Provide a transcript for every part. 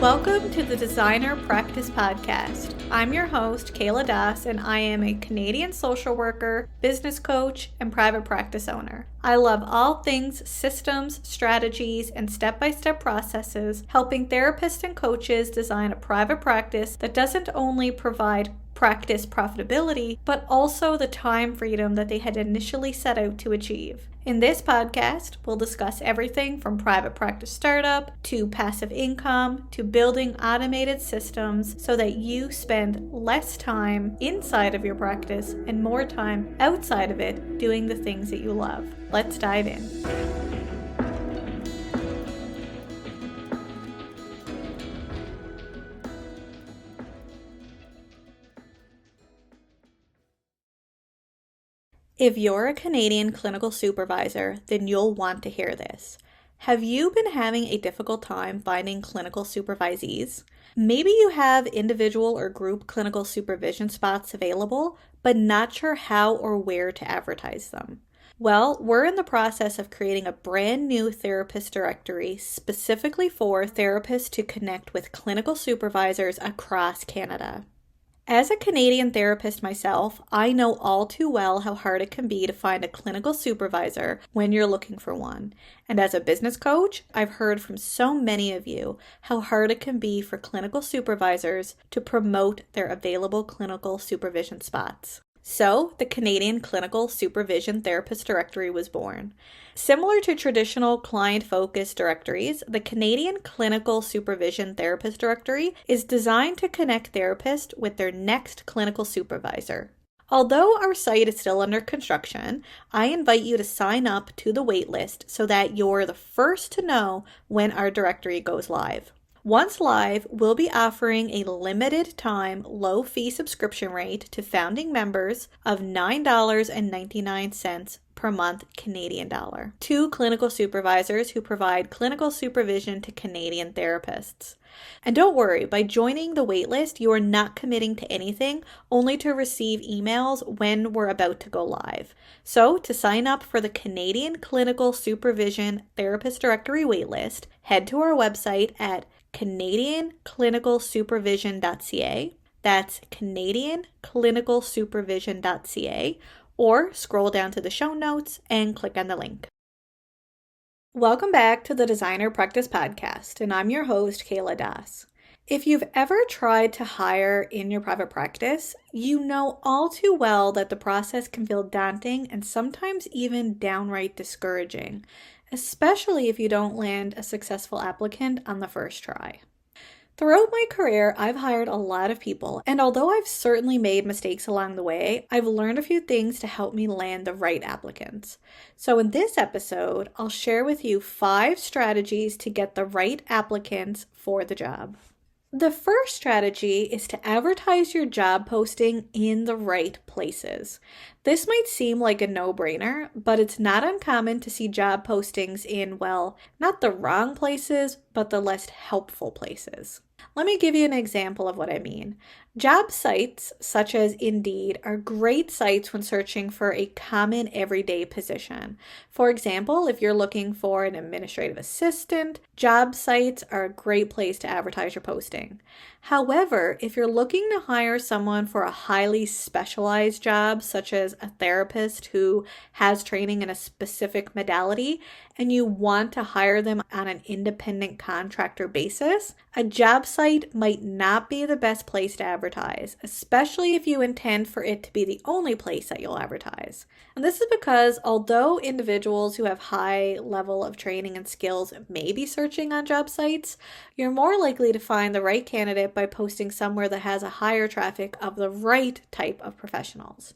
Welcome to the Designer Practice Podcast. I'm your host, Kayla Das, and I am a Canadian social worker, business coach, and private practice owner. I love all things systems, strategies, and step-by-step processes, helping therapists and coaches design a private practice that doesn't only provide practice profitability, but also the time freedom that they had initially set out to achieve. In this podcast, we'll discuss everything from private practice startup to passive income to building automated systems so that you spend less time inside of your practice and more time outside of it doing the things that you love. Let's dive in. If you're a Canadian clinical supervisor, then you'll want to hear this. Have you been having a difficult time finding clinical supervisees? Maybe you have individual or group clinical supervision spots available, but not sure how or where to advertise them. Well, we're in the process of creating a brand new therapist directory specifically for therapists to connect with clinical supervisors across Canada. As a Canadian therapist myself, I know all too well how hard it can be to find a clinical supervisor when you're looking for one. And as a business coach, I've heard from so many of you how hard it can be for clinical supervisors to promote their available clinical supervision spots. So, the Canadian Clinical Supervision Therapist Directory was born. Similar to traditional client-focused directories, the Canadian Clinical Supervision Therapist Directory is designed to connect therapists with their next clinical supervisor. Although our site is still under construction, I invite you to sign up to the waitlist so that you're the first to know when our directory goes live. Once live, we'll be offering a limited time, low-fee subscription rate to founding members of $9.99 per month Canadian dollar to clinical supervisors who provide clinical supervision to Canadian therapists. And don't worry, by joining the waitlist, you are not committing to anything, only to receive emails when we're about to go live. So, to sign up for the Canadian Clinical Supervision Therapist Directory waitlist, head to our website at canadianclinicalsupervision.ca. That's canadianclinicalsupervision.ca, or scroll down to the show notes and click on the link. Welcome back to the Designer Practice Podcast, and I'm your host, Kayla Das. If you've ever tried to hire in your private practice, you know all too well that the process can feel daunting and sometimes even downright discouraging, especially if you don't land a successful applicant on the first try. Throughout my career, I've hired a lot of people, and although I've certainly made mistakes along the way, I've learned a few things to help me land the right applicants. So in this episode, I'll share with you 5 strategies to get the right applicants for the job. The first strategy is to advertise your job posting in the right places. This might seem like a no-brainer, but it's not uncommon to see job postings in, well, not the wrong places, but the less helpful places. Let me give you an example of what I mean. Job sites, such as Indeed, are great sites when searching for a common everyday position. For example, if you're looking for an administrative assistant, job sites are a great place to advertise your posting. However, if you're looking to hire someone for a highly specialized job, such as a therapist who has training in a specific modality, and you want to hire them on an independent contractor basis, a job site might not be the best place to advertise, especially if you intend for it to be the only place that you'll advertise. And this is because although individuals who have high level of training and skills may be searching on job sites, you're more likely to find the right candidate by posting somewhere that has a higher traffic of the right type of professionals.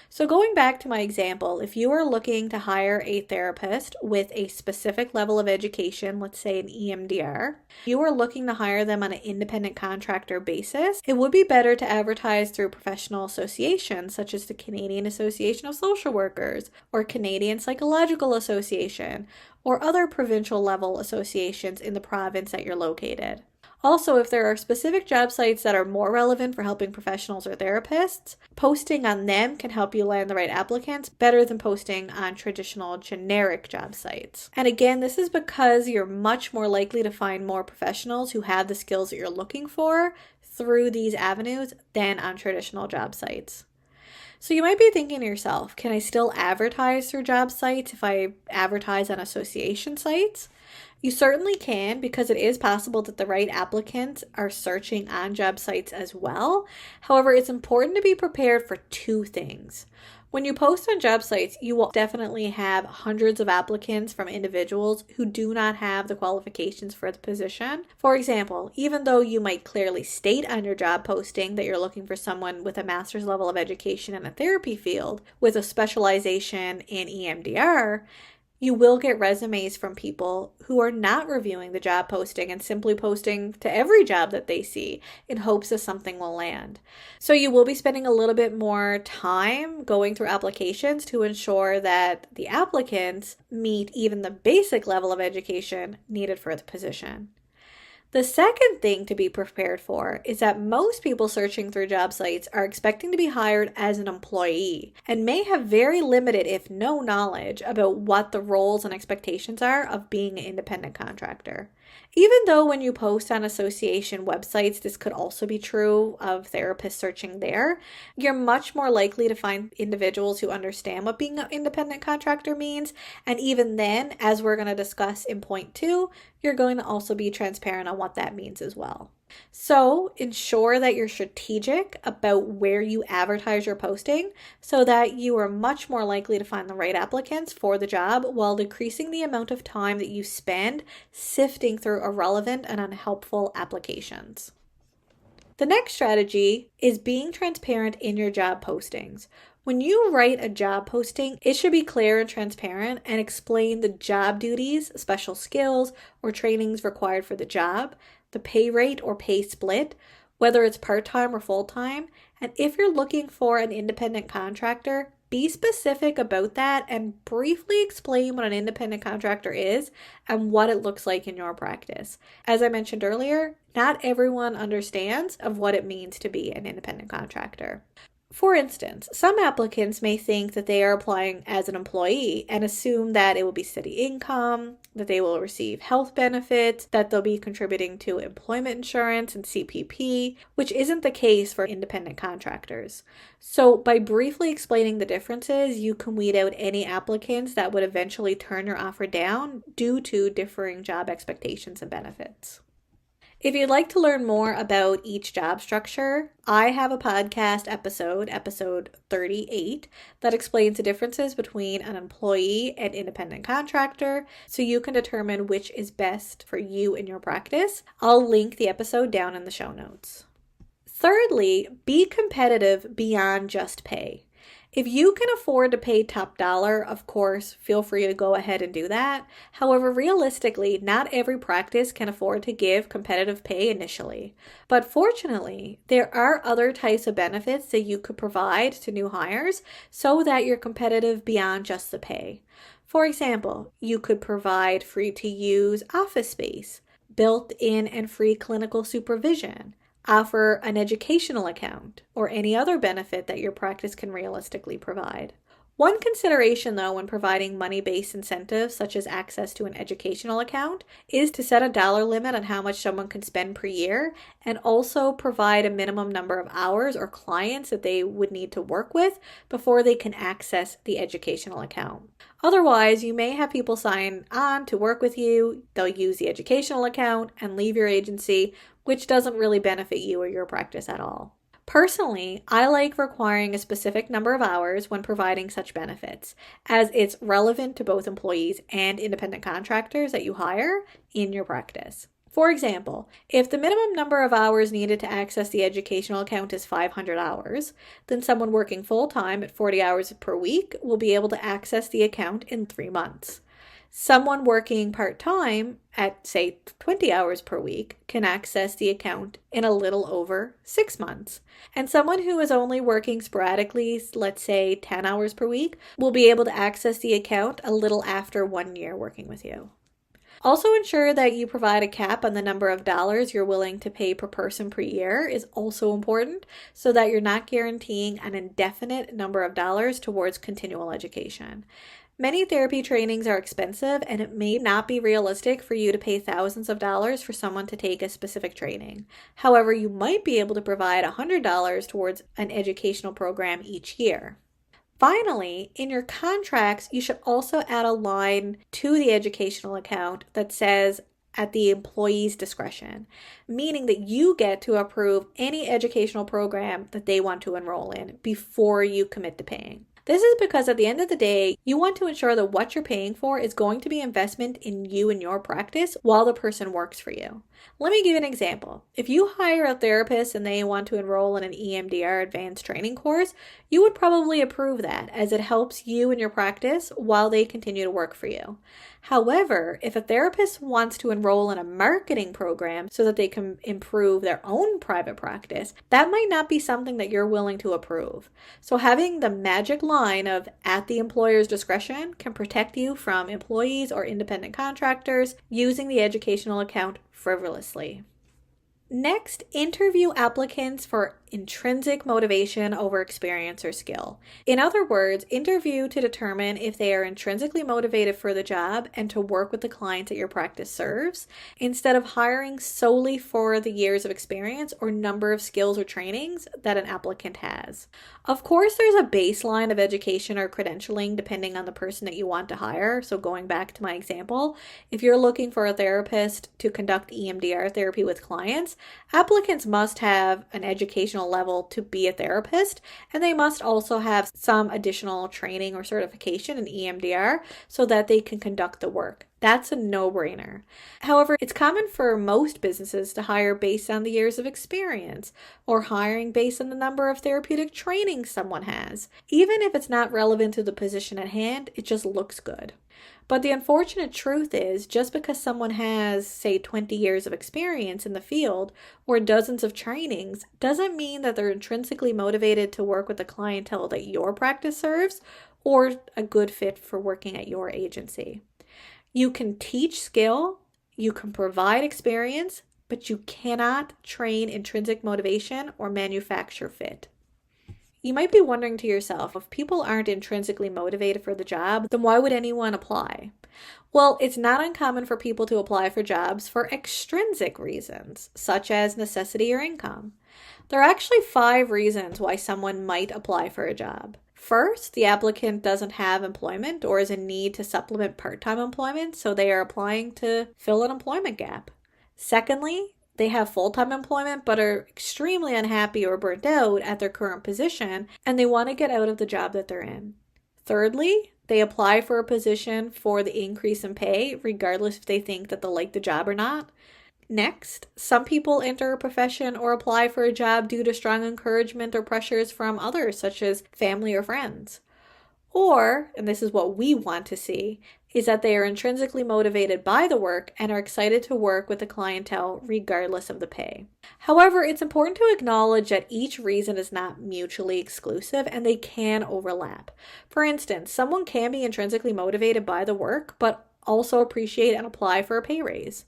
So going back to my example, if you are looking to hire a therapist with a specific level of education, let's say an EMDR, you are looking to hire them on an independent contractor basis, it would be better to advertise through professional associations such as the Canadian Association of Social Workers or Canadian Psychological Association or other provincial level associations in the province that you're located. Also, if there are specific job sites that are more relevant for helping professionals or therapists, posting on them can help you land the right applicants better than posting on traditional generic job sites. And again, this is because you're much more likely to find more professionals who have the skills that you're looking for through these avenues than on traditional job sites. So you might be thinking to yourself, can I still advertise through job sites if I advertise on association sites? You certainly can, because it is possible that the right applicants are searching on job sites as well. However, it's important to be prepared for two things. When you post on job sites, you will definitely have hundreds of applicants from individuals who do not have the qualifications for the position. For example, even though you might clearly state on your job posting that you're looking for someone with a master's level of education in a therapy field with a specialization in EMDR, you will get resumes from people who are not reviewing the job posting and simply posting to every job that they see in hopes that something will land. So you will be spending a little bit more time going through applications to ensure that the applicants meet even the basic level of education needed for the position. The second thing to be prepared for is that most people searching through job sites are expecting to be hired as an employee and may have very limited, if no, knowledge about what the roles and expectations are of being an independent contractor. Even though when you post on association websites, this could also be true of therapists searching there, you're much more likely to find individuals who understand what being an independent contractor means. And even then, as we're going to discuss in point 2, you're going to also be transparent on what that means as well. So ensure that you're strategic about where you advertise your posting so that you are much more likely to find the right applicants for the job while decreasing the amount of time that you spend sifting through irrelevant and unhelpful applications. The next strategy is being transparent in your job postings. When you write a job posting, it should be clear and transparent and explain the job duties, special skills, or trainings required for the job, the pay rate or pay split, whether it's part-time or full-time, and if you're looking for an independent contractor, be specific about that and briefly explain what an independent contractor is and what it looks like in your practice. As I mentioned earlier, not everyone understands of what it means to be an independent contractor. For instance, some applicants may think that they are applying as an employee and assume that it will be steady income, that they will receive health benefits, that they'll be contributing to employment insurance and CPP, which isn't the case for independent contractors. So by briefly explaining the differences, you can weed out any applicants that would eventually turn your offer down due to differing job expectations and benefits. If you'd like to learn more about each job structure, I have a podcast episode 38, that explains the differences between an employee and independent contractor so you can determine which is best for you in your practice. I'll link the episode down in the show notes. Thirdly, be competitive beyond just pay. If you can afford to pay top dollar, of course, feel free to go ahead and do that. However, realistically, not every practice can afford to give competitive pay initially. But fortunately, there are other types of benefits that you could provide to new hires so that you're competitive beyond just the pay. For example, you could provide free-to-use office space, built-in and free clinical supervision, offer an educational account, or any other benefit that your practice can realistically provide. One consideration, though, when providing money-based incentives, such as access to an educational account, is to set a dollar limit on how much someone can spend per year and also provide a minimum number of hours or clients that they would need to work with before they can access the educational account. Otherwise, you may have people sign on to work with you, they'll use the educational account and leave your agency, which doesn't really benefit you or your practice at all. Personally, I like requiring a specific number of hours when providing such benefits, as it's relevant to both employees and independent contractors that you hire in your practice. For example, if the minimum number of hours needed to access the educational account is 500 hours, then someone working full-time at 40 hours per week will be able to access the account in 3 months. Someone working part-time at, say, 20 hours per week can access the account in a little over 6 months. And someone who is only working sporadically, let's say 10 hours per week, will be able to access the account a little after 1 year working with you. Also ensure that you provide a cap on the number of dollars you're willing to pay per person per year is also important so that you're not guaranteeing an indefinite number of dollars towards continual education. Many therapy trainings are expensive, and it may not be realistic for you to pay thousands of dollars for someone to take a specific training. However, you might be able to provide $100 towards an educational program each year. Finally, in your contracts, you should also add a line to the educational account that says at the employee's discretion, meaning that you get to approve any educational program that they want to enroll in before you commit to paying. This is because at the end of the day, you want to ensure that what you're paying for is going to be investment in you and your practice while the person works for you. Let me give you an example. If you hire a therapist and they want to enroll in an EMDR advanced training course, you would probably approve that as it helps you and your practice while they continue to work for you. However, if a therapist wants to enroll in a marketing program so that they can improve their own private practice, that might not be something that you're willing to approve. So having the magic line of at the employer's discretion can protect you from employees or independent contractors using the educational account frivolously. Next, interview applicants for intrinsic motivation over experience or skill. In other words, interview to determine if they are intrinsically motivated for the job and to work with the clients that your practice serves, instead of hiring solely for the years of experience or number of skills or trainings that an applicant has. Of course, there's a baseline of education or credentialing depending on the person that you want to hire. So going back to my example, if you're looking for a therapist to conduct EMDR therapy with clients, applicants must have an educational level to be a therapist, and they must also have some additional training or certification in EMDR so that they can conduct the work. That's a no-brainer. However, it's common for most businesses to hire based on the years of experience or hiring based on the number of therapeutic trainings someone has. Even if it's not relevant to the position at hand, it just looks good. But the unfortunate truth is, just because someone has, say, 20 years of experience in the field or dozens of trainings, doesn't mean that they're intrinsically motivated to work with the clientele that your practice serves or a good fit for working at your agency. You can teach skill, you can provide experience, but you cannot train intrinsic motivation or manufacture fit. You might be wondering to yourself, if people aren't intrinsically motivated for the job, then why would anyone apply? Well, it's not uncommon for people to apply for jobs for extrinsic reasons, such as necessity or income. There are actually 5 reasons why someone might apply for a job. First, the applicant doesn't have employment or is in need to supplement part-time employment, so they are applying to fill an employment gap. Secondly, they have full-time employment but are extremely unhappy or burnt out at their current position, and they want to get out of the job that they're in. Thirdly, they apply for a position for the increase in pay, regardless if they think that they'll like the job or not. Next, some people enter a profession or apply for a job due to strong encouragement or pressures from others, such as family or friends. Or, and this is what we want to see, is that they are intrinsically motivated by the work and are excited to work with the clientele regardless of the pay. However, it's important to acknowledge that each reason is not mutually exclusive and they can overlap. For instance, someone can be intrinsically motivated by the work but also appreciate and apply for a pay raise.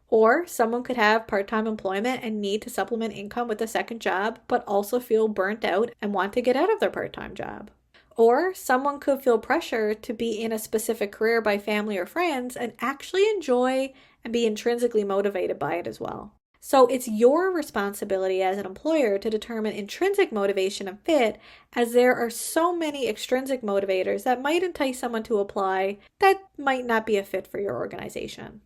Or someone could have part-time employment and need to supplement income with a second job, but also feel burnt out and want to get out of their part-time job. Or someone could feel pressure to be in a specific career by family or friends and actually enjoy and be intrinsically motivated by it as well. So it's your responsibility as an employer to determine intrinsic motivation and fit, as there are so many extrinsic motivators that might entice someone to apply that might not be a fit for your organization.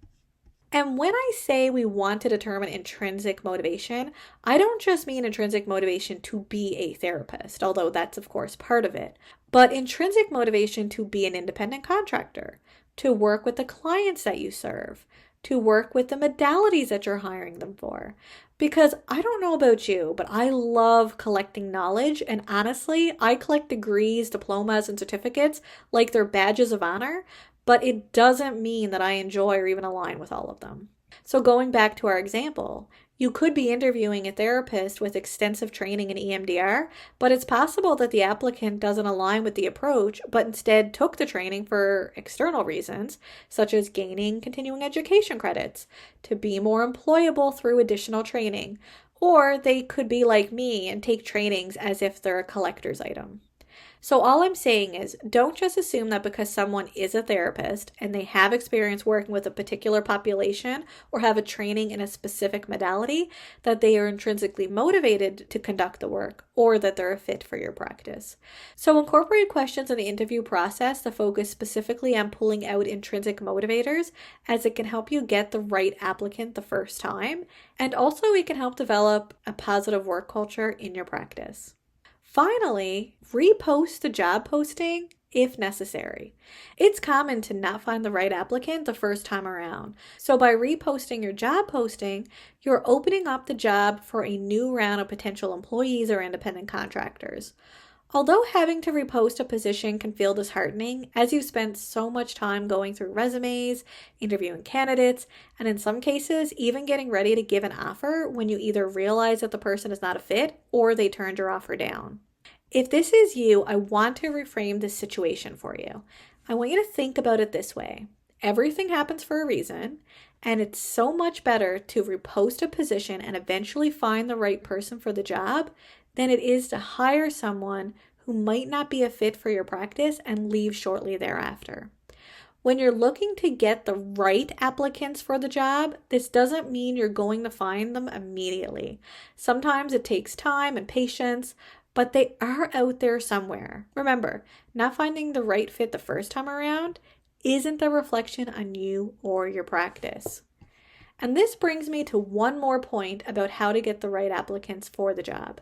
And when I say we want to determine intrinsic motivation, I don't just mean intrinsic motivation to be a therapist, although that's of course part of it, but intrinsic motivation to be an independent contractor, to work with the clients that you serve, to work with the modalities that you're hiring them for. Because I don't know about you, but I love collecting knowledge, and honestly, I collect degrees, diplomas, and certificates like they're badges of honor, but it doesn't mean that I enjoy or even align with all of them. So going back to our example, You could be interviewing a therapist with extensive training in EMDR, but it's possible that the applicant doesn't align with the approach, but instead took the training for external reasons, such as gaining continuing education credits, to be more employable through additional training, or they could be like me and take trainings as if they're a collector's item. So all I'm saying is, don't just assume that because someone is a therapist and they have experience working with a particular population or have a training in a specific modality, that they are intrinsically motivated to conduct the work or that they're a fit for your practice. So incorporate questions in the interview process to focus specifically on pulling out intrinsic motivators, as it can help you get the right applicant the first time, and also it can help develop a positive work culture in your practice. Finally, repost the job posting if necessary. It's common to not find the right applicant the first time around. So by reposting your job posting, you're opening up the job for a new round of potential employees or independent contractors. Although having to repost a position can feel disheartening, as you've spent so much time going through resumes, interviewing candidates, and in some cases, even getting ready to give an offer when you either realize that the person is not a fit or they turned your offer down. If this is you, I want to reframe this situation for you. I want you to think about it this way. Everything happens for a reason, and it's so much better to repost a position and eventually find the right person for the job than it is to hire someone who might not be a fit for your practice and leave shortly thereafter. When you're looking to get the right applicants for the job, this doesn't mean you're going to find them immediately. Sometimes it takes time and patience, but they are out there somewhere. Remember, not finding the right fit the first time around isn't a reflection on you or your practice. And this brings me to one more point about how to get the right applicants for the job.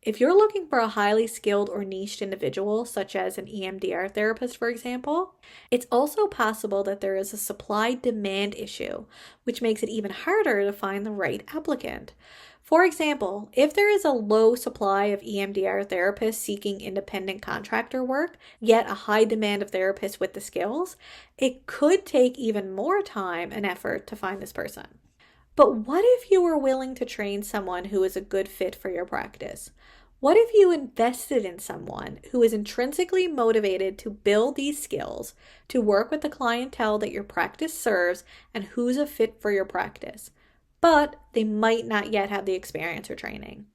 If you're looking for a highly skilled or niched individual, such as an EMDR therapist, for example, it's also possible that there is a supply-demand issue, which makes it even harder to find the right applicant. For example, if there is a low supply of EMDR therapists seeking independent contractor work, yet a high demand of therapists with the skills, it could take even more time and effort to find this person. But what if you were willing to train someone who is a good fit for your practice? What if you invested in someone who is intrinsically motivated to build these skills, to work with the clientele that your practice serves and who's a fit for your practice, but they might not yet have the experience or training?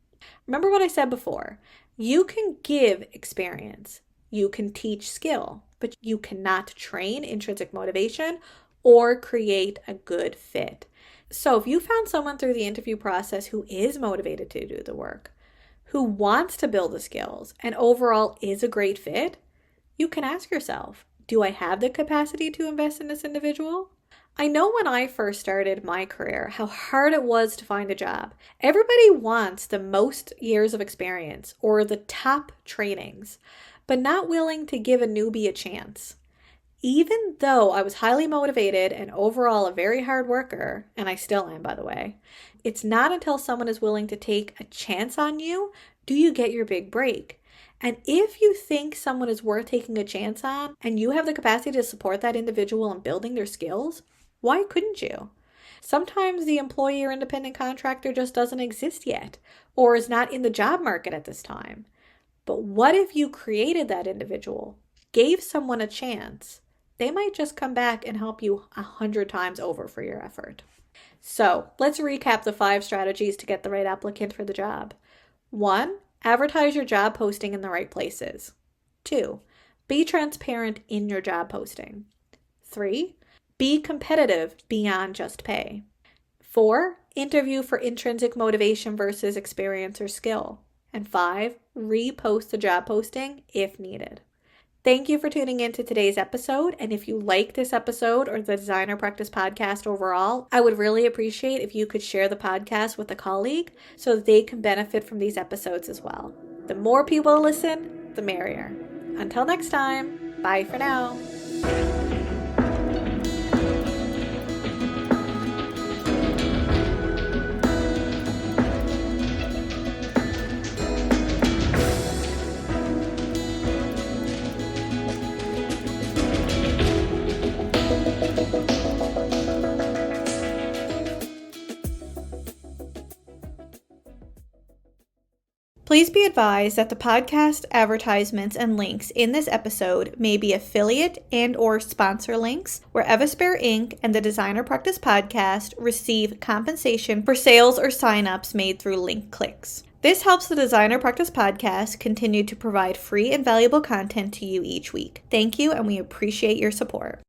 Remember what I said before. You can give experience, you can teach skill, but you cannot train intrinsic motivation or create a good fit. So if you found someone through the interview process who is motivated to do the work, who wants to build the skills, and overall is a great fit, you can ask yourself, do I have the capacity to invest in this individual? I know when I first started my career, how hard it was to find a job. Everybody wants the most years of experience or the top trainings, but not willing to give a newbie a chance. Even though I was highly motivated and overall a very hard worker, and I still am, by the way, it's not until someone is willing to take a chance on you do you get your big break. And if you think someone is worth taking a chance on and you have the capacity to support that individual in building their skills, why couldn't you? Sometimes the employee or independent contractor just doesn't exist yet or is not in the job market at this time. But what if you created that individual, gave someone a chance? They might just come back and help you 100 times over for your effort. So let's recap the 5 strategies to get the right applicant for the job. 1, advertise your job posting in the right places. 2, be transparent in your job posting. 3, be competitive beyond just pay. 4, interview for intrinsic motivation versus experience or skill. And 5, repost the job posting if needed. Thank you for tuning in to today's episode, and if you like this episode or the Designer Practice podcast overall, I would really appreciate if you could share the podcast with a colleague so that they can benefit from these episodes as well. The more people listen, the merrier. Until next time, bye for now. Please be advised that the podcast advertisements and links in this episode may be affiliate and/or sponsor links where Evaspare Inc. and the Designer Practice Podcast receive compensation for sales or signups made through link clicks. This helps the Designer Practice Podcast continue to provide free and valuable content to you each week. Thank you, and we appreciate your support.